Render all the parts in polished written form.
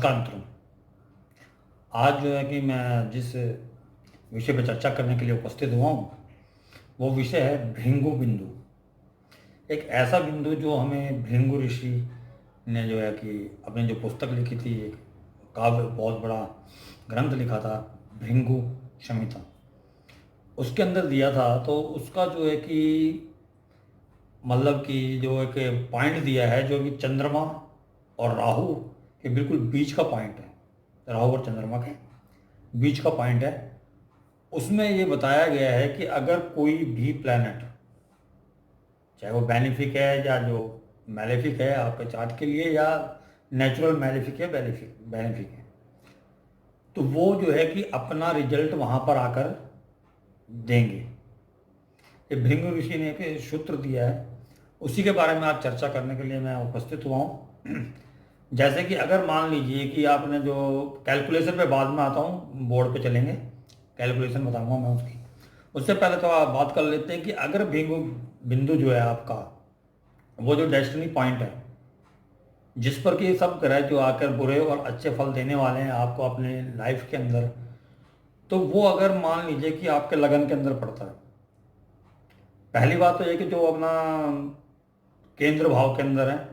नमस्कार मित्रों। आज जो है कि मैं जिस विषय पर चर्चा करने के लिए उपस्थित हुआ हूँ वो विषय है भृंगु बिंदु। एक ऐसा बिंदु जो हमें भृंगु ऋषि ने जो है कि अपनी जो पुस्तक लिखी थी, एक काव्य बहुत बड़ा ग्रंथ लिखा था, भृंगु संहिता, उसके अंदर दिया था। तो उसका जो है कि मतलब कि जो एक पॉइंट दिया है जो कि चंद्रमा और राहु के बिल्कुल बीच का पॉइंट है, राहु और चंद्रमा के बीच का पॉइंट है। उसमें ये बताया गया है कि अगर कोई भी प्लैनेट, चाहे वो बेनिफिक है या जो मैलेफिक है आपके चार्ट के लिए, या नेचुरल मैलेफिक है बेनिफिक है, तो वो जो है कि अपना रिजल्ट वहाँ पर आकर देंगे। ये भृंगु ऋषि ने एक सूत्र दिया है, उसी के बारे में आज चर्चा करने के लिए मैं उपस्थित हुआ हूँ। जैसे कि अगर मान लीजिए कि आपने जो कैलकुलेशन पे बाद में आता हूँ, बोर्ड पे चलेंगे, कैलकुलेशन बताऊंगा मैं उसकी। उससे पहले तो आप बात कर लेते हैं कि अगर भृंगु बिंदु जो है आपका, वो जो डेस्टिनी पॉइंट है जिस पर कि सब ग्रह जो आकर बुरे और अच्छे फल देने वाले हैं आपको अपने लाइफ के अंदर, तो वो अगर मान लीजिए कि आपके लगन के अंदर पड़ता है, पहली बात तो ये कि जो अपना केंद्र भाव के अंदर है,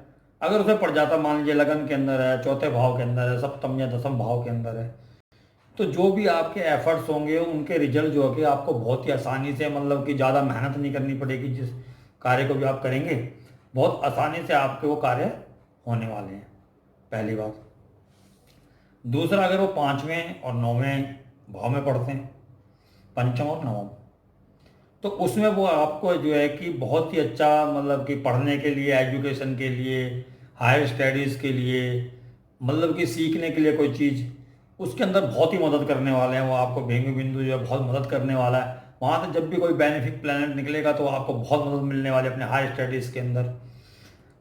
अगर उसे पड़ जाता, मान लीजिए लगन के अंदर है, चौथे भाव के अंदर है, सप्तम या दसम भाव के अंदर है, तो जो भी आपके एफर्ट्स होंगे उनके रिजल्ट जो है कि आपको बहुत ही आसानी से, मतलब कि ज़्यादा मेहनत नहीं करनी पड़ेगी, जिस कार्य को भी आप करेंगे बहुत आसानी से आपके वो कार्य होने वाले हैं, पहली बात। दूसरा, अगर वो पाँचवें और नौवें भाव में पढ़ते हैं, पंचम और नवम, तो उसमें वो आपको जो है कि बहुत ही अच्छा, मतलब कि पढ़ने के लिए, एजुकेशन के लिए, हायर स्टडीज़ के लिए, मतलब कि सीखने के लिए कोई चीज़, उसके अंदर बहुत ही मदद करने वाले हैं वो आपको। भृंगु बिंदु जो है बहुत मदद करने वाला है वहाँ से। जब भी कोई बेनिफिक प्लैनेट निकलेगा तो आपको बहुत मदद मिलने वाली है अपने हायर स्टडीज़ के अंदर,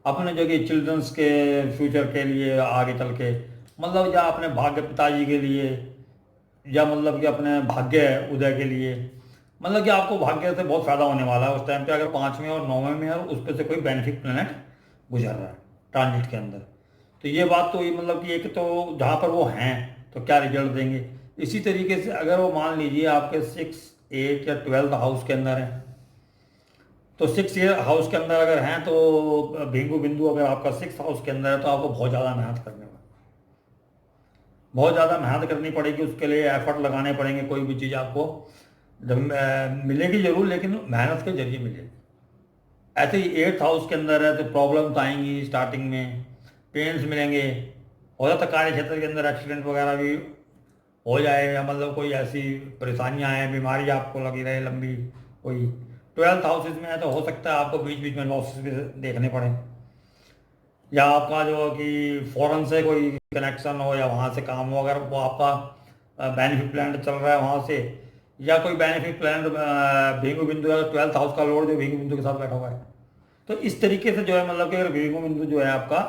अपने जो कि चिल्ड्रंस के फ्यूचर के लिए आगे चल के, मतलब या अपने भाग्य पिताजी के लिए, या मतलब कि अपने भाग्य उदय के लिए, मतलब कि आपको भाग्य से बहुत फ़ायदा होने वाला है उस टाइम पे, अगर पाँचवें और नौवें में और उस पर से कोई बेनिफिक प्लैनेट गुजर रहा है ट्रांजिट के अंदर। तो ये बात तो ये, मतलब कि एक तो जहाँ पर वो हैं तो क्या रिजल्ट देंगे। इसी तरीके से अगर वो मान लीजिए आपके 6, 8 या 12 हाउस के अंदर है, तो 6 ईयर हाउस के अंदर अगर हैं तो भृंगु बिंदु अगर आपका 6 हाउस के अंदर है तो आपको बहुत ज़्यादा मेहनत करने वाला, बहुत ज़्यादा मेहनत करनी पड़ेगी, उसके लिए एफर्ट लगाने पड़ेंगे। कोई भी चीज़ आपको जब मिलेगी ज़रूर, लेकिन मेहनत के जरिए मिलेगी। ऐसे ही 8th हाउस के अंदर है तो प्रॉब्लम्स आएंगी, स्टार्टिंग में पेन्स मिलेंगे, हो जाता कार्य क्षेत्र के अंदर एक्सीडेंट वगैरह भी हो जाए, या मतलब कोई ऐसी परेशानियां आए, बीमारी आपको लगी रहे लंबी कोई। 12th हाउसेज में है तो हो सकता है आपको बीच बीच में लॉसेस भी देखने पड़े, या आपका जो कि फॉरेन से कोई कनेक्शन हो या वहाँ से काम हो, अगर वो आपका बेनिफिट प्लान चल रहा है वहाँ से, या कोई बेनिफिट प्लान भृंगु बिंदु है, 12th हाउस का लॉर्ड जो भृंगु बिंदु के साथ बैठा हुआ है, तो इस तरीके से जो है, मतलब कि अगर भृंगु बिंदु जो है आपका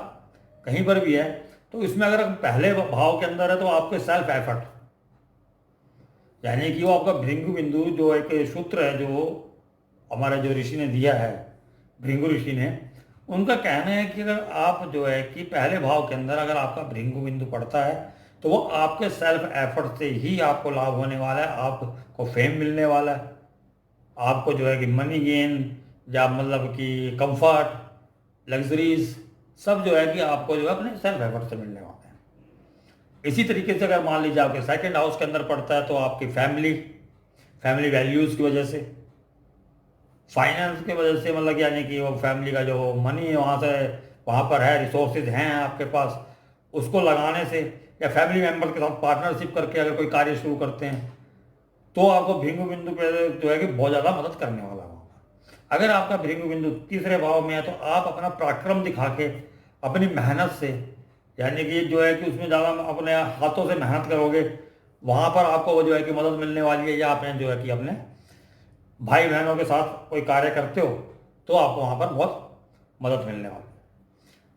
कहीं पर भी है, तो इसमें अगर पहले भाव के अंदर है तो आपके सेल्फ एफर्ट, यानी कि वो आपका भृंगु बिंदु जो एक सूत्र है जो हमारे जो ऋषि ने दिया है, भृंगु ऋषि ने, उनका कहना है कि अगर आप जो है कि पहले भाव के अंदर अगर आपका भृंगु बिंदु पड़ता है तो वो आपके सेल्फ एफर्ट से ही आपको लाभ होने वाला है, आपको फेम मिलने वाला है, आपको जो है कि मनी गेन, या मतलब कि कंफर्ट, लग्जरीज, सब जो है कि आपको जो है अपने सेल्फ एफर्ट से मिलने वाला है। इसी तरीके से अगर मान लीजिए आपके सेकंड हाउस के अंदर पड़ता है तो आपकी फैमिली, फैमिली वैल्यूज़ की वजह से, फाइनेंस की वजह से, मतलब यानी कि वो फैमिली का जो मनी है वहाँ से, वहाँ पर है, रिसोर्सेज हैं आपके पास, उसको लगाने से, या फैमिली मेम्बर के साथ पार्टनरशिप करके अगर कोई कार्य शुरू करते हैं तो आपको भृंगु बिंदु पे जो है कि बहुत ज़्यादा मदद करने वाला होगा। अगर आपका भृंगु बिंदु तीसरे भाव में है तो आप अपना पराक्रम दिखा के, अपनी मेहनत से, यानी कि जो है कि उसमें ज़्यादा अपने हाथों से मेहनत करोगे, वहाँ पर आपको वो जो है कि मदद मिलने वाली है, या आपने जो है कि अपने भाई बहनों के साथ कोई कार्य करते हो तो आपको वहाँ पर बहुत मदद मिलने वाली है।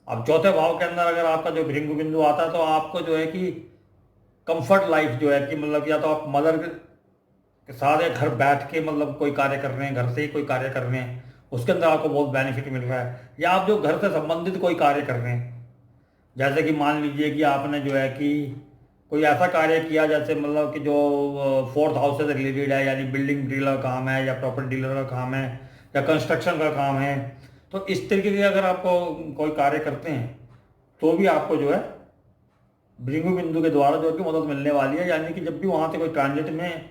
अब चौथे भाव के अंदर अगर आपका जो भृंगु बिंदु आता है तो आपको जो है कि कंफर्ट लाइफ जो है कि, मतलब या तो आप मदर के साथ एक घर बैठ के मतलब कोई कार्य कर रहे हैं, घर से ही कोई कार्य कर रहे हैं, उसके अंदर आपको बहुत बेनिफिट मिल रहा है, या आप जो घर से संबंधित कोई कार्य कर रहे हैं, जैसे कि मान लीजिए कि आपने जो है कि कोई ऐसा कार्य किया, जैसे मतलब कि जो फोर्थ हाउस से रिलेटेड है, यानी बिल्डिंग डीलर का काम है या प्रॉपर्टी डीलर का काम है या कंस्ट्रक्शन का काम है, तो इस तरीके के अगर आपको कोई कार्य करते हैं तो भी आपको जो है भृगु बिंदु के द्वारा जो है कि मदद मिलने वाली है। यानी कि जब भी वहाँ से कोई ट्रांजिट में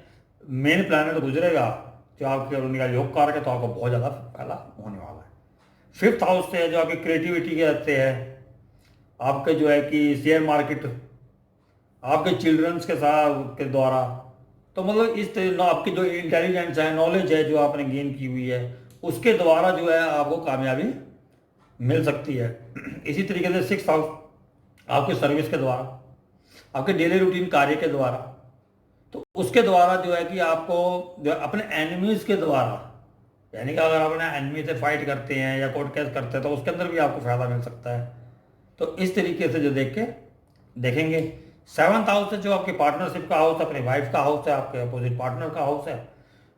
मेन प्लैनेट गुजरेगा जो आपके उनका योग कारक है, तो आपको बहुत ज़्यादा फायदा होने वाला है। फिफ्थ हाउस से जो आपकी क्रिएटिविटी के रहते हैं, आपके जो है कि शेयर मार्केट, आपके चिल्ड्रंस के साथ के द्वारा, तो मतलब इस तरह आपकी जो इंटेलिजेंस है, नॉलेज है जो आपने गेन की हुई है, उसके द्वारा जो है आपको कामयाबी मिल सकती है। इसी तरीके से सिक्स हाउस आपके सर्विस के द्वारा, आपके डेली रूटीन कार्य के द्वारा, तो उसके द्वारा जो है कि आपको जो है अपने एनिमीज के द्वारा, यानी कि अगर आप अपने एनिमी से फाइट करते हैं या कोर्ट केस करते हैं तो उसके अंदर भी आपको फायदा मिल सकता है। तो इस तरीके से जो देखेंगे। सेवन्थ हाउस है जो आपके पार्टनरशिप का हाउस, अपने वाइफ का हाउस है, आपके अपोजिट पार्टनर का हाउस है,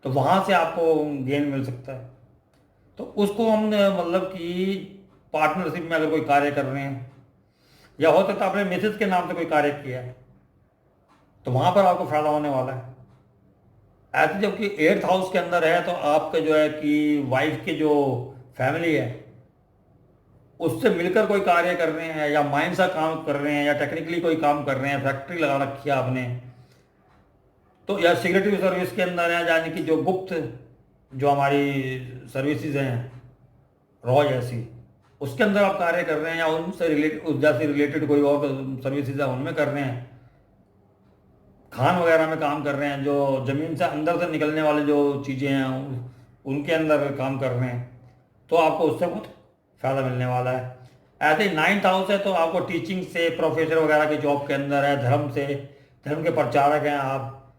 तो वहां से आपको गेन मिल सकता है। तो उसको हम मतलब कि पार्टनरशिप में अगर कोई कार्य कर रहे हैं, या हो सकता है आपने मिसेज के नाम से कोई कार्य किया है, तो वहां पर आपको फायदा होने वाला है। ऐसे जबकि एट्थ हाउस के अंदर है, तो आपके जो है कि वाइफ की जो फैमिली है उससे मिलकर कोई कार्य कर रहे हैं, या माइंड सा काम कर रहे हैं, या टेक्निकली कोई काम कर रहे हैं, फैक्ट्री लगा रखी है आपने, तो या सिक्योरिटी सर्विस के अंदर है, यानी कि जो गुप्त जो हमारी सर्विसेज हैं रॉ जैसी, उसके अंदर आप कार्य कर रहे हैं, या उनसे रिलेटेड उस जैसे रिलेटेड कोई और सर्विसेज है उनमें कर रहे हैं, खान वगैरह में काम कर रहे हैं, जो ज़मीन से अंदर से निकलने वाले जो चीज़ें हैं उनके अंदर काम कर रहे हैं, तो आपको उससे बहुत फ़ायदा मिलने वाला है। ऐसे ही नाइन्थ हाउस है, तो आपको टीचिंग से, प्रोफेसर वगैरह के जॉब के अंदर है, धर्म से, धर्म के प्रचारक हैं आप,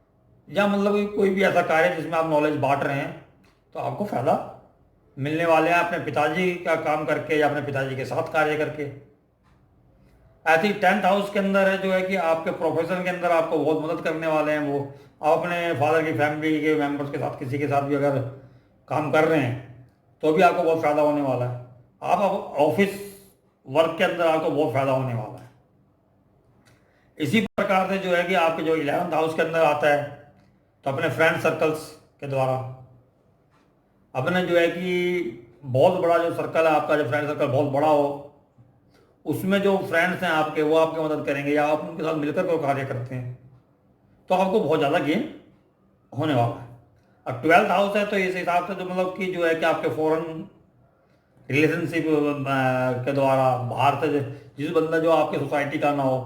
या मतलब कि कोई भी ऐसा कार्य जिसमें आप नॉलेज बांट रहे हैं, तो आपको फ़ायदा मिलने वाले हैं अपने पिताजी का काम करके या अपने पिताजी के साथ कार्य करके। ऐसे ही टेंथ हाउस के अंदर है जो है कि आपके प्रोफेशन के अंदर आपको बहुत मदद करने वाले हैं वो। आप अपने फादर की फैमिली के मेंबर्स के साथ, किसी के साथ भी अगर काम कर रहे हैं तो भी आपको बहुत फ़ायदा होने वाला है। आप अब ऑफिस वर्क के अंदर आपको बहुत फ़ायदा होने वाला है। इसी प्रकार से जो है कि आपके जो 11th हाउस के अंदर आता है, तो अपने फ्रेंड सर्कल्स के द्वारा, अपने जो है कि बहुत बड़ा जो सर्कल है आपका, जो फ्रेंड सर्कल बहुत बड़ा हो, उसमें जो फ्रेंड्स हैं आपके वो आपकी मदद करेंगे, या आप उनके साथ मिलकर कोई कार्य करते हैं, तो आपको बहुत ज़्यादा गेन होने वाला है। अब 12th हाउस है, तो इस हिसाब से जो मतलब कि जो है कि आपके फॉरेन रिलेशनशिप के द्वारा बाहर से जिस बंदा जो आपके सोसाइटी का ना हो,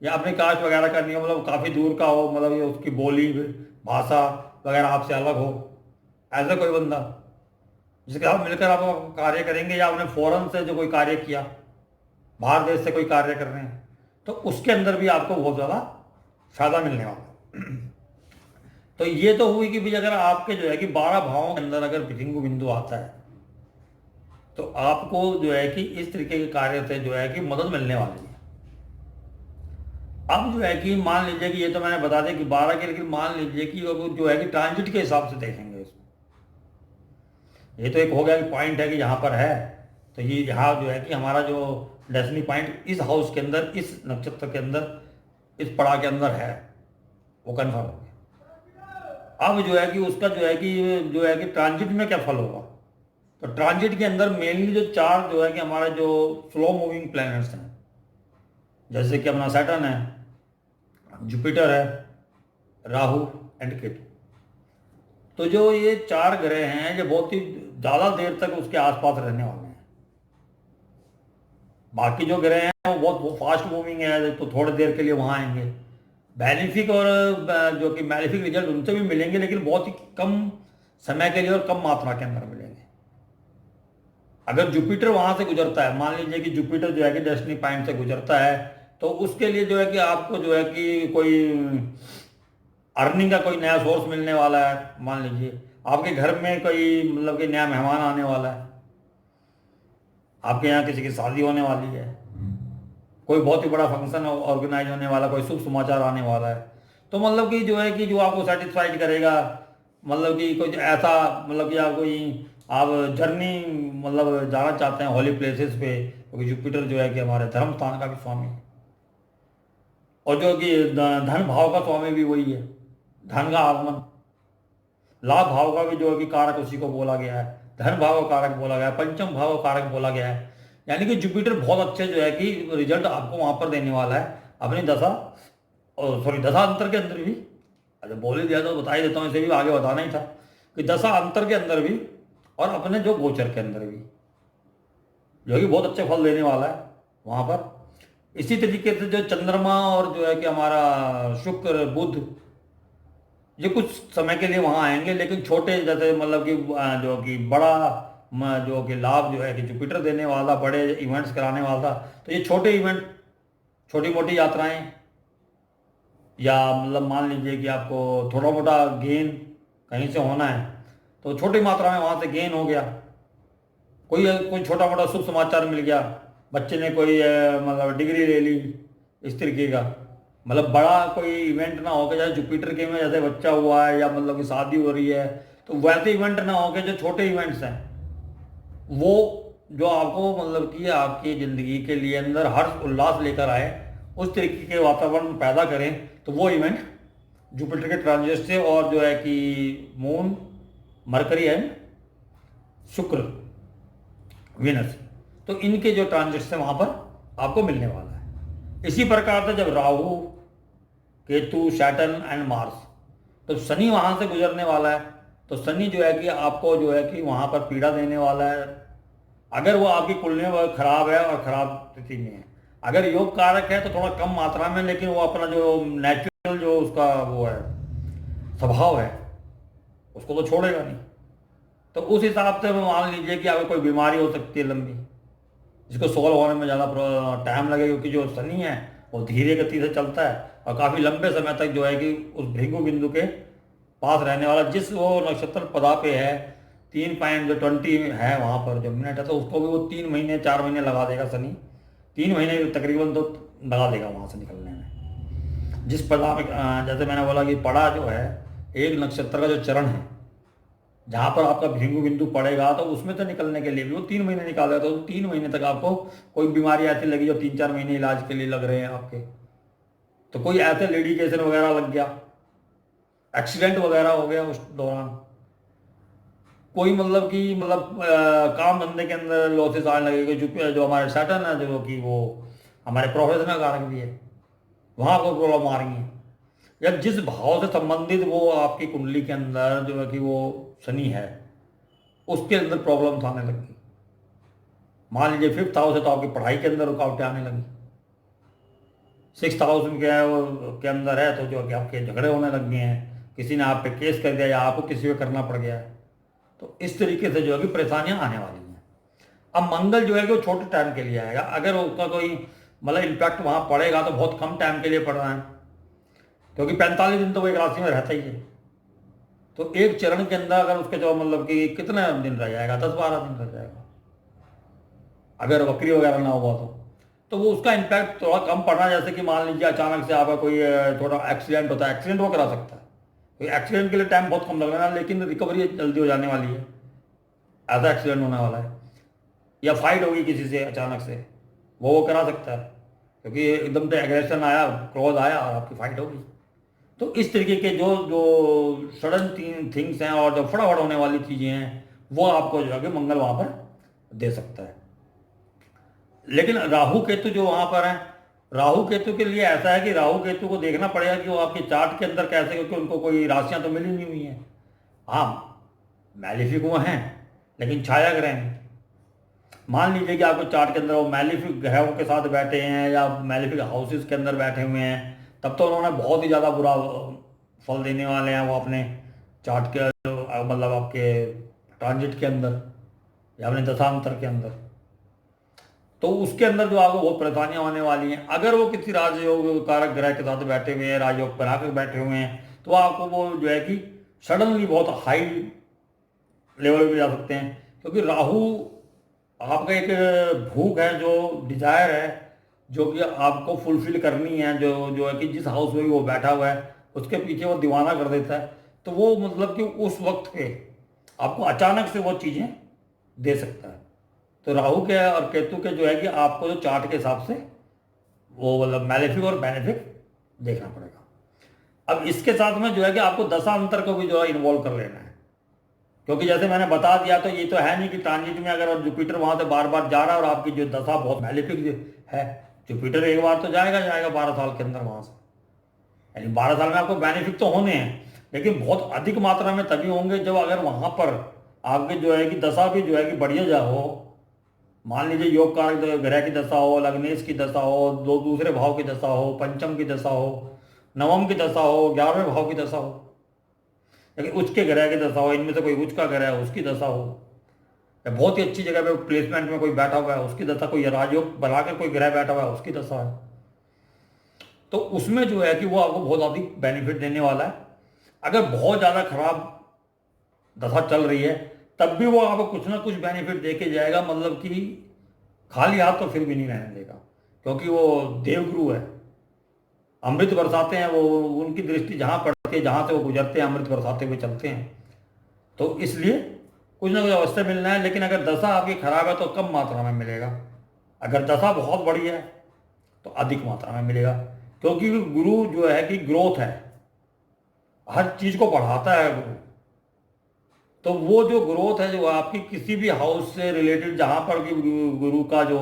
या अपनी कास्ट वगैरह का नहीं हो, मतलब काफ़ी दूर का हो, मतलब ये उसकी बोली भाषा वगैरह आपसे अलग हो, ऐसा कोई बंदा जिसके साथ मिलकर आप कार्य करेंगे, या आपने फॉरेन से जो कोई कार्य किया, बाहर देश से कोई कार्य कर रहे हैं, तो उसके अंदर भी आपको बहुत ज़्यादा फायदा मिलने वाला है। तो ये तो हुई कि भाई अगर आपके जो है कि 12 भावों के अंदर अगर भृगु बिंदु आता है, तो आपको जो है कि इस तरीके के कार्य से जो है कि मदद मिलने वाली है। अब जो है कि मान लीजिए कि ये तो मैंने बता दिया कि 12 के, लेकिन मान लीजिए कि अब जो है कि ट्रांजिट के हिसाब से देखेंगे इसको। ये तो एक हो गया कि पॉइंट है कि यहाँ पर है, तो ये यहाँ जो है कि हमारा जो डेस्टिनी पॉइंट इस हाउस के अंदर, इस नक्षत्र के अंदर, इस पड़ाव के अंदर है, वो कन्फर्म हो गया। अब जो है कि उसका जो है कि ट्रांजिट में क्या फल होगा, तो ट्रांजिट के अंदर मेनली जो चार जो है कि हमारे जो स्लो मूविंग प्लैनेट्स हैं, जैसे कि अपना सैटर्न है, जुपिटर है, राहु एंड केतु, तो जो ये चार ग्रह हैं, ये बहुत ही ज़्यादा देर तक उसके आसपास रहने वाले हैं। बाकी जो ग्रह हैं वो बहुत फास्ट मूविंग है, तो थोड़ी देर के लिए वहाँ आएंगे। बेनिफिक और जो कि मैलिफिक रिजल्ट उनसे भी मिलेंगे, लेकिन बहुत ही कम समय के लिए और कम मात्रा के अंदर मिलेंगे। अगर जुपिटर वहाँ से गुजरता है, मान लीजिए कि जुपिटर जो है कि डेस्टिनी पॉइंट से गुजरता है, तो उसके लिए जो है कि आपको जो है कि कोई अर्निंग का कोई नया सोर्स मिलने वाला है। मान लीजिए आपके घर में कोई मतलब कि नया मेहमान आने वाला है, आपके यहाँ किसी की शादी होने वाली है, कोई बहुत ही बड़ा फंक्शन ऑर्गेनाइज होने वाला, कोई शुभ समाचार आने वाला है, तो मतलब कि जो है कि जो आपको सेटिस्फाइड करेगा, मतलब कि कुछ ऐसा, मतलब कि आप कोई आप जर्नी मतलब जाना चाहते हैं हॉली प्लेसेस पे, क्योंकि जुपिटर जो है कि हमारे धर्म स्थान का भी स्वामी है, और जो कि धन भाव का स्वामी भी वही है, धन का आगमन। लाभ भाव का भी जो है कि कारक उसी को बोला गया है, धन भाव का कारक बोला गया है, पंचम भाव का कारक बोला गया है। यानी कि जुपिटर बहुत अच्छे जो है कि रिजल्ट आपको वहां पर देने वाला है अपनी दशा, और सॉरी दशा अंतर के अंदर भी। अच्छा बोल ही दिया तो बता ही देता हूँ, इसे भी आगे बताना ही था कि दशा अंतर के अंदर भी और अपने जो गोचर के अंदर भी जो कि बहुत अच्छे फल देने वाला है वहां पर। इसी तरीके से जो चंद्रमा और जो है कि हमारा शुक्र बुध, ये कुछ समय के लिए वहां आएंगे, लेकिन छोटे जैसे मतलब कि जो कि बड़ा जो कि लाभ जो है कि जुपिटर देने वाला, बड़े इवेंट्स कराने वाला, तो ये छोटे इवेंट, छोटी मोटी यात्राएं, या मतलब मान लीजिए कि आपको थोड़ा मोटा गेन कहीं से होना है तो छोटी मात्रा में वहां से गेन हो गया, कोई कोई छोटा मोटा शुभ समाचार मिल गया, बच्चे ने कोई मतलब डिग्री ले ली, इस तरीके का। मतलब बड़ा कोई इवेंट ना हो के, जैसे जुपिटर के में जैसे बच्चा हुआ है या मतलब कि शादी हो रही है, तो वैसे इवेंट ना हो के जो छोटे इवेंट्स हैं वो जो आपको मतलब कि आपकी ज़िंदगी के लिए अंदर हर्ष उल्लास लेकर आए, उस तरीके के वातावरण पैदा करें, तो वो इवेंट जुपिटर के ट्रांजिट से और जो है कि मून, मरकरी एंड शुक्र, विनस, तो इनके जो ट्रांजिट है वहां पर आपको मिलने वाला है। इसी प्रकार से जब Rahu, Ketu, Saturn and Mars, तो शनि वहां से गुजरने वाला है, तो शनि जो है कि आपको जो है कि वहां पर पीड़ा देने वाला है, अगर वो आपकी कुंडली में खराब है और खराब स्थिति में है। अगर योग कारक है तो थोड़ा कम मात्रा में, लेकिन वो अपना जो नेचुरल जो उसका वो है स्वभाव है उसको तो छोड़ेगा नहीं। तो उस हिसाब से मान लीजिए कि अगर कोई बीमारी हो सकती है लंबी, जिसको सॉल्व होने में ज़्यादा टाइम लगेगा, क्योंकि जो शनि है वो धीरे गति से चलता है और काफ़ी लंबे समय तक जो है कि उस भृगु बिंदु के पास रहने वाला, जिस वो नक्षत्र पदा पे है 3.20 है वहाँ पर जो मिनट है, तो उसको भी वो 3 महीने 4 महीने लगा देगा शनि, 3 महीने तकरीबन तो लगा देगा वहाँ से निकलने में। जिस पदा में जैसे मैंने बोला कि पड़ा जो है एक नक्षत्र का जो चरण है जहाँ पर आपका भृगु बिंदु पड़ेगा, तो उसमें से निकलने के लिए भी वो 3 महीने निकालेगा, तो 3 महीने तक आपको कोई बीमारी ऐसी लगी जो 3-4 महीने इलाज के लिए लग रहे हैं आपके, तो कोई ऐसे लेडिकेशन वगैरह लग गया, एक्सीडेंट वगैरह हो गया उस दौरान, कोई मतलब कि मतलब काम धंधे के अंदर लॉसेस आने लगेगा, जो हमारे सैटर्न है जो कि वो हमारे प्रोफेशनल कारक भी है, वहाँ कोई प्रॉब्लम आ रही है, या जिस भाव से संबंधित वो आपकी कुंडली के अंदर जो है कि वो शनि है उसके अंदर प्रॉब्लम्स आने लगी। मान लीजिए 5th हाउस है तो आपकी पढ़ाई के अंदर रुकावटें आने लगी, 6th हाउस के अंदर है तो जो कि आपके झगड़े होने लग गए हैं, किसी ने आप पे केस कर दिया या आपको किसी पे करना पड़ गया है, तो इस तरीके से जो है कि परेशानियां आने वाली हैं। अब मंगल जो है कि वो छोटे टाइम के लिए आएगा, अगर उसका कोई मतलब इम्पैक्ट वहां पड़ेगा तो बहुत कम टाइम के लिए पड़ रहा है, क्योंकि 45 दिन तो वो एक राशि में रहता ही है, तो एक चरण के अंदर अगर उसके जो मतलब कि कितने दिन रह जाएगा, 10-12 दिन रह जाएगा, अगर वक्री वगैरह ना हुआ तो वो उसका इम्पैक्ट थोड़ा कम पड़ना। जैसे कि मान लीजिए अचानक से आपका कोई थोड़ा एक्सीडेंट होता है, एक्सीडेंट वो करा सकता है, तो एक्सीडेंट के लिए टाइम बहुत कम लगना है, लेकिन रिकवरी जल्दी हो जाने वाली है, ऐसा एक्सीडेंट होने वाला है, या फाइट होगी किसी से अचानक से, वो करा सकता है, क्योंकि एकदम से एग्रेशन आया, क्रोध आया और आपकी फाइट हो गई। तो इस तरीके के जो जो सडन थिंग्स हैं और जो फटाफट होने वाली चीज़ें हैं वो आपको जो है कि मंगल वहाँ पर दे सकता है। लेकिन राहु केतु जो वहाँ पर हैं, राहु केतु के लिए ऐसा है कि राहु केतु को देखना पड़ेगा कि वो आपके चार्ट के अंदर कैसे, क्योंकि उनको कोई राशियाँ तो मिली नहीं हुई हैं। हाँ मैलिफिक वो हैं लेकिन छाया ग्रह हैं। मान लीजिए कि आपको चार्ट के अंदर वो मैलिफिक ग्रहों के साथ बैठे हैं या मैलिफिक हाउसेस के अंदर बैठे हुए हैं, तब तो उन्होंने बहुत ही ज़्यादा बुरा फल देने वाले हैं वो अपने चार्ट के मतलब आपके ट्रांजिट के अंदर या अपने दशांतर के अंदर, तो उसके अंदर जो आपको बहुत परेशानियां होने वाली हैं। अगर वो किसी राजयोग कारक ग्रह के साथ बैठे हुए हैं, राजयोग बना कर बैठे हुए हैं, तो आपको वो जो है कि सडनली बहुत हाई लेवल पे जा सकते हैं, क्योंकि राहु आपका एक भूख है, जो डिजायर है, जो कि आपको फुलफिल करनी है, जो जो है कि जिस हाउस में भी वो बैठा हुआ है उसके पीछे वो दीवाना कर देता है। तो वो मतलब कि उस वक्त पे आपको अचानक से वो चीज़ें दे सकता है। तो राहु के और केतु के जो है कि आपको जो चार्ट के हिसाब से वो मतलब मैलेफिक और बेनिफिक देखना पड़ेगा। अब इसके साथ में जो है कि आपको दशा अंतर को भी जो है इन्वॉल्व कर लेना है, क्योंकि जैसे मैंने बता दिया तो ये तो है नहीं कि ट्रांजिट में अगर जुपिटर वहां से बार बार जा रहा है और आपकी जो दशा बहुत मैलेफिक है, जुपिटर एक बार तो जाएगा जाएगा 12 साल के अंदर वहां से, यानी 12 साल में आपको बेनिफिट तो होने हैं, लेकिन बहुत अधिक मात्रा में तभी होंगे जब अगर वहां पर आपके जो है कि दशा भी जो है कि बढ़िया जा हो। मान लीजिए योग कारक ग्रह की दशा हो, लग्नेश की दशा हो, दो दूसरे भाव की दशा हो, पंचम की दशा हो, नवम की दशा हो, 11वें भाव की दशा हो, लेकिन उच्च के ग्रह की दशा हो, इनमें से कोई उच्च का ग्रह है उसकी दशा हो, या बहुत ही अच्छी जगह पे प्लेसमेंट में कोई बैठा हुआ है उसकी दशा, कोई राजयोग बनाकर कोई ग्रह बैठा हुआ है उसकी दशा है, तो उसमें जो है कि वो आपको बहुत अधिक बेनिफिट देने वाला है। अगर बहुत ज़्यादा खराब दशा चल रही है तब भी वो आपको कुछ ना कुछ बेनिफिट दे के जाएगा, मतलब कि खाली हाथ तो फिर भी नहीं रहने देगा, क्योंकि वो देवगुरु है, अमृत बरसाते हैं वो, उनकी दृष्टि जहाँ पड़ती है जहाँ से वो गुजरते हैं अमृत बरसाते हुए चलते हैं, तो इसलिए कुछ ना कुछ अवश्य मिलना है। लेकिन अगर दशा आपकी खराब है तो कम मात्रा में मिलेगा, अगर दशा बहुत बड़ी है तो अधिक मात्रा में मिलेगा, क्योंकि गुरु जो है कि ग्रोथ है, हर चीज को बढ़ाता है गुरु। तो वो जो ग्रोथ है जो आपकी किसी भी हाउस से रिलेटेड जहाँ पर भी गुरु का जो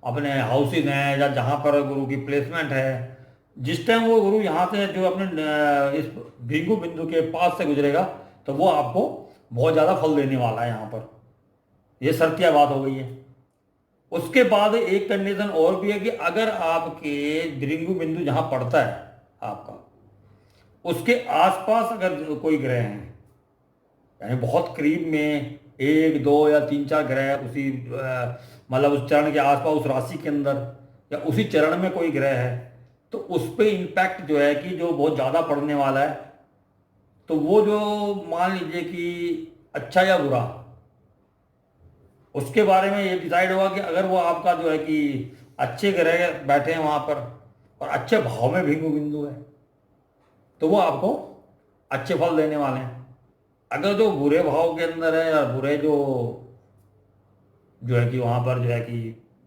अपने हाउसेज हैं या जहाँ पर गुरु की प्लेसमेंट है, जिस टाइम वो गुरु यहाँ से जो अपने इस भृगु बिंदु के पास से गुजरेगा तो वो आपको बहुत ज़्यादा फल देने वाला है यहाँ पर, ये शर्तिया बात हो गई है। उसके बाद एक कंडीशन और भी है कि अगर आपके भृगु बिंदु जहाँ पड़ता है आपका, उसके आसपास अगर कोई ग्रह हैं, यानी बहुत करीब में एक दो या तीन चार ग्रह उसी मतलब उस चरण के आसपास उस राशि के अंदर या उसी चरण में कोई ग्रह है, तो उस पे इम्पैक्ट जो है कि जो बहुत ज़्यादा पड़ने वाला है, तो वो जो मान लीजिए कि अच्छा या बुरा, उसके बारे में ये डिसाइड होगा कि अगर वो आपका जो है कि अच्छे ग्रह बैठे हैं वहाँ पर और अच्छे भाव में भृगु बिंदु है तो वो आपको अच्छे फल देने वाले हैं। अगर जो बुरे भाव के अंदर है या बुरे जो है कि वहां पर जो है कि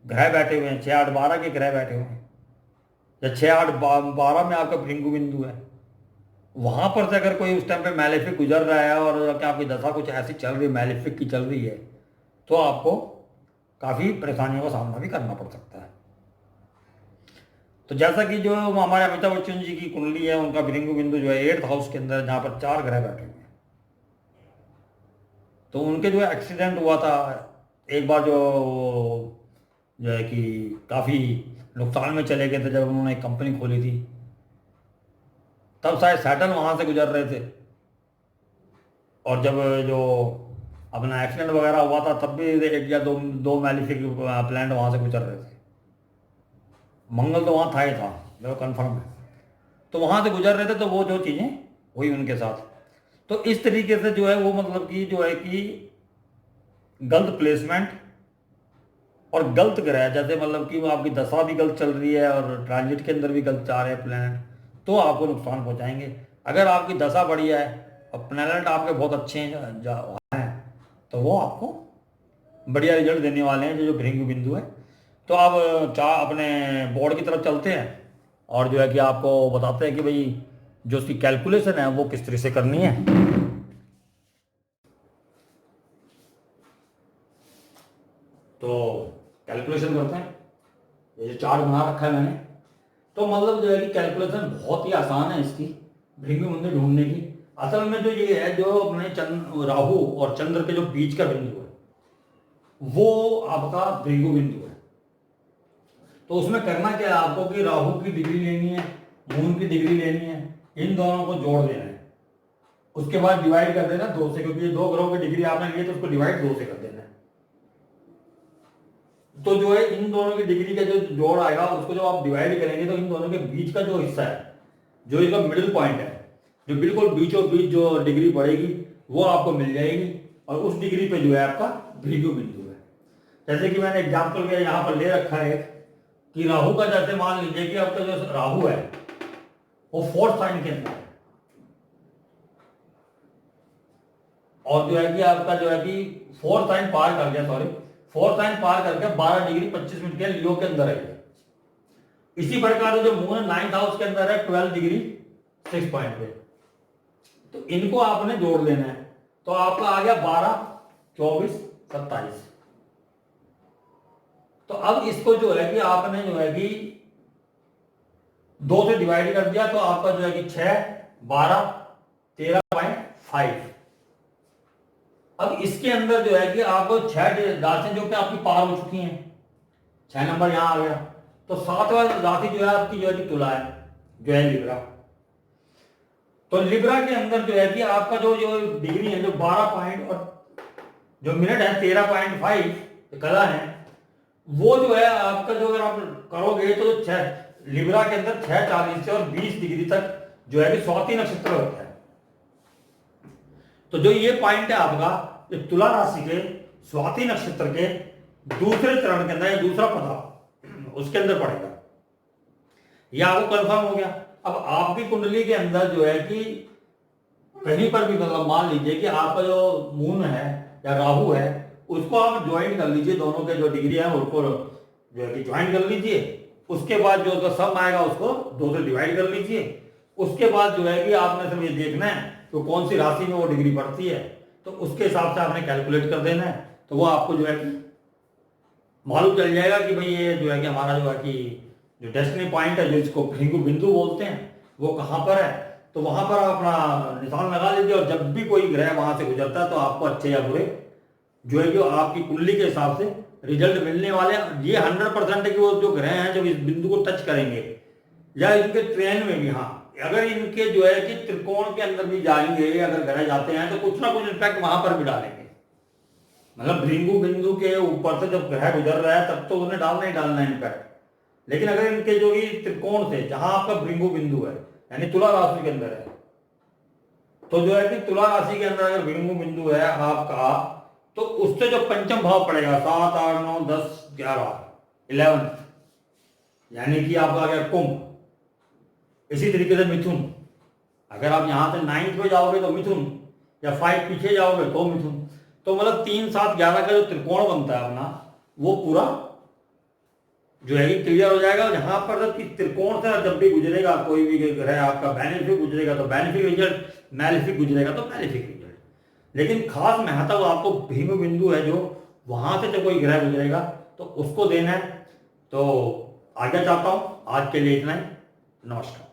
ग्रह बैठे हुए हैं, 6 8 12 के ग्रह बैठे हुए हैं, या 6 8 12 में आपका भृगु बिंदु है, वहां पर से अगर कोई उस टाइम पे मैलेफिक गुजर रहा है और क्या आपकी दशा कुछ ऐसी चल रही है मैलेफिक की चल रही है, तो आपको काफी परेशानियों का सामना भी करना पड़ सकता है। तो जैसा कि जो हमारे अमिताभ बच्चन जी की कुंडली है, उनका भृगु बिंदु जो है 8th हाउस के अंदर जहां पर 4 ग्रह बैठे हुए हैं, तो उनके जो एक्सीडेंट हुआ था एक बार, जो है कि काफ़ी नुकसान में चले गए थे जब उन्होंने एक कंपनी खोली थी, तब शायद सैटल वहाँ से गुजर रहे थे, और जब जो अपना एक्सीडेंट वगैरह हुआ था तब भी एक या दो मैलिफिक प्लैनेट वहाँ से गुजर रहे थे। मंगल तो वहाँ था ही था, मेरा कंफर्म है, तो वहाँ से गुजर रहे थे, तो वो जो चीज़ें हुई उनके साथ। तो इस तरीके से जो है वो मतलब कि जो है कि गलत प्लेसमेंट और गलत ग्रह, जैसे मतलब कि वो आपकी दशा भी गलत चल रही है और ट्रांजिट के अंदर भी गलत जा रहे हैं प्लैनेट, तो आपको नुकसान पहुंचाएंगे। अगर आपकी दशा बढ़िया है और प्लैनेट आपके बहुत अच्छे हैं तो वो आपको बढ़िया रिजल्ट देने वाले हैं, जो भृगु बिंदु है। तो आप अपने बोर्ड की तरफ चलते हैं और जो है कि आपको बताते हैं कि भाई जो उसकी कैलकुलेशन है वो किस तरह से करनी है। तो कैलकुलेशन करते हैं, ये जो चार्ट बना रखा है मैंने, तो मतलब जो है कि कैलकुलेशन बहुत ही आसान है इसकी भृगु बिंदु ढूंढने की। असल में जो ये है, जो अपने राहु और चंद्र के जो बीच का बिंदु है वो आपका भृगु बिंदु है। तो उसमें करना क्या है आपको कि राहु की डिग्री लेनी है, मून की डिग्री लेनी है, इन दोनों को जोड़ देना है, उसके बाद डिवाइड कर देना 2 से, क्योंकि ये 2 ग्रहों की डिग्री आपने ली है तो उसको डिवाइड 2 से कर देना है। तो जो है इन दोनों की डिग्री का जो जोड़ आएगा उसको जब आप डिवाइड करेंगे तो इन दोनों के बीच का जो हिस्सा है, जो इसका मिडिल पॉइंट है, जो बिल्कुल बीचों बीच जो डिग्री बढ़ेगी वो आपको मिल जाएगी, और उस डिग्री पे जो है आपका भृगु बिंदु है। जैसे कि मैंने एग्जाम्पल में यहाँ पर ले रखा है कि राहु का, जैसे मान लीजिए कि आपका जो राहु है वो 4th साइन के अंदर है, और जो है कि आपका जो है कि 4 साइन पार कर गया, सॉरी 4 साइन पार करके 12 डिग्री 25 मिनट के लियो के अंदर है। इसी प्रकार जो मून है 9th हाउस के अंदर है 12 डिग्री 6 पॉइंट पे। तो इनको आपने जोड़ लेना है, तो आपका आ गया 12, 24, 27। तो अब इसको जो है कि आपने जो है कि 2 से डिवाइड कर दिया, तो आपका जो है कि 6, 12, 13.5। अब इसके अंदर जो है कि आपको 6 राशि जो कि आपकी पार हो चुकी हैं, 6 नंबर यहां आ गया। तो 7वां राशि जो है आपकी जो है कि तुला है, जो है लिब्रा। तो लिब्रा के अंदर जो है कि आपका जो जो डिग्री है, जो 12 पॉइंट और जो मिनट है 13.5 कला है, वो जो है आपका जो अगर आप करोगे तो 6 लिब्रा के अंदर 6:40 से और 20 डिग्री तक जो है कि स्वाति नक्षत्र होता है। तो जो ये पॉइंट है आपका ये तुला राशि के स्वाति नक्षत्र के दूसरे चरण के अंदर या दूसरा पता उसके अंदर पड़ेगा। यह आपको कंफर्म हो गया। अब आपकी कुंडली के अंदर जो है कि कहीं पर भी मतलब मान लीजिए कि आपका जो मून है या राहु है उसको आप ज्वाइन कर लीजिए, दोनों के जो डिग्री है उसको जो है कि ज्वाइन कर लीजिए। उसके बाद जो उसका सम आएगा उसको 2 से डिवाइड कर लीजिए। उसके बाद जो है कि आपने सब ये देखना है तो कौन सी राशि में वो डिग्री पड़ती है, तो उसके हिसाब से आपने कैलकुलेट कर देना है। तो वो आपको जो है कि मालूम चल जाएगा कि भाई ये जो है कि हमारा जो है कि जो डेस्टिनी पॉइंट है, जो इसको भृंगु बिंदु बोलते हैं, वो कहाँ पर है। तो वहां पर आप अपना निशान लगा लीजिए और जब भी कोई ग्रह वहां से गुजरता है तो आपको अच्छे या बुरे जो है कि आपकी कुंडली के हिसाब से रिजल्ट मिलने वाले। ये 100% है कि वो जो ग्रह हैं जब इस बिंदु को टच करेंगे या इनके ट्रेन में भी, हाँ अगर इनके जो है कि त्रिकोण के अंदर भी जाएंगे, अगर ग्रह जाते हैं तो कुछ ना कुछ इम्पैक्ट वहां पर भी डालेंगे। मतलब भृंगु बिंदु के ऊपर से जब ग्रह गुजर रहा है तब तो उन्हें डालना ही डालना है इम्पैक्ट। लेकिन अगर इनके जो भी त्रिकोण से जहां आपका भृंगु बिंदु है यानी तुला राशि के अंदर है, तो जो है कि तुला राशि के अंदर अगर भृंगु बिंदु है आपका, तो उससे जो पंचम भाव पड़ेगा 7, 8, 9, 10, 11, 11 यानी कि आपका आ गया कुंभ। इसी तरीके से मिथुन, अगर आप यहां से 9th पे जाओगे तो मिथुन, या 5 पीछे जाओगे तो मिथुन। तो मतलब 3, 7, 11 का जो त्रिकोण बनता है अपना वो पूरा जो है कि क्लियर हो जाएगा। यहाँ पर जब त्रिकोण से जब भी गुजरेगा कोई भी ग्रह आपका बेनिफिक गुजरेगा तो बेनिफिक रिजल्ट, मैलेफिक गुजरेगा तो मैलेफिक रिजल्ट। लेकिन खास महत्व आपको भीम बिंदु है जो वहां से जब कोई ग्रह गुजरेगा तो उसको देना है। तो आगे चाहता हूं, आज के लिए इतना ही। नमस्कार।